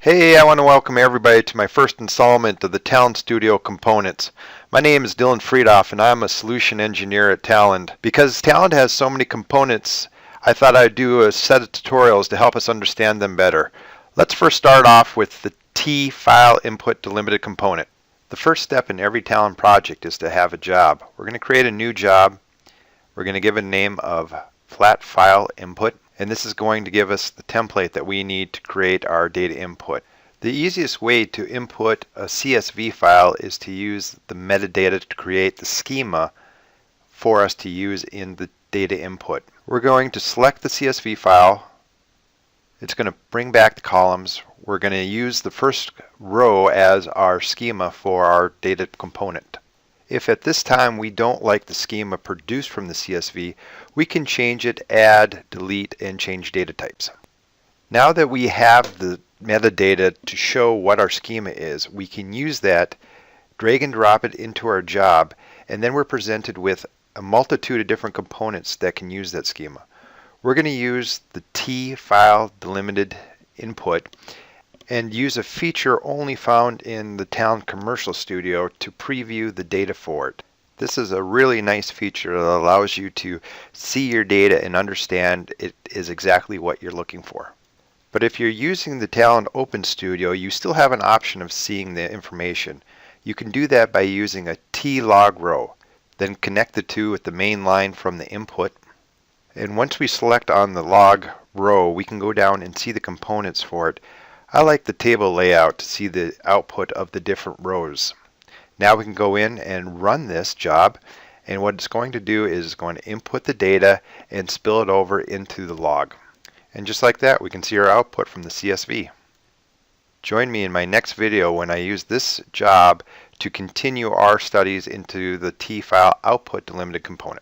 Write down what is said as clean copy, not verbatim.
Hey, I want to welcome everybody to my first installment of the Talend Studio Components. My name is Dylan Friedoff and I'm a solution engineer at Taland. Because Taland has so many components, I thought I'd do a set of tutorials to help us understand them better. Let's first start off with the tFileInputDelimited component. The first step in every Taland project is to have a job. We're going to create a new job. We're going to give it a name of flat file input. And this is going to give us the template that we need to create our data input. The easiest way to input a CSV file is to use the metadata to create the schema for us to use in the data input. We're going to select the CSV file. It's going to bring back the columns. We're going to use the first row as our schema for our data component. If at this time we don't like the schema produced from the CSV, we can change it, add, delete, and change data types. Now that we have the metadata to show what our schema is, we can use that, drag and drop it into our job, and then we're presented with a multitude of different components that can use that schema. We're going to use the tFileDelimited input and use a feature only found in the Talend Commercial Studio to preview the data for it. This is a really nice feature that allows you to see your data and understand it is exactly what you're looking for. But if you're using the Talend Open Studio, you still have an option of seeing the information. You can do that by using a tlog row. Then connect the two with the main line from the input. And once we select on the log row, we can go down and see the components for it. I like the table layout to see the output of the different rows. Now we can go in and run this job, and what it's going to do is going to input the data and spill it over into the log. And just like that, we can see our output from the CSV. Join me in my next video when I use this job to continue our studies into the tFileInputDelimited component.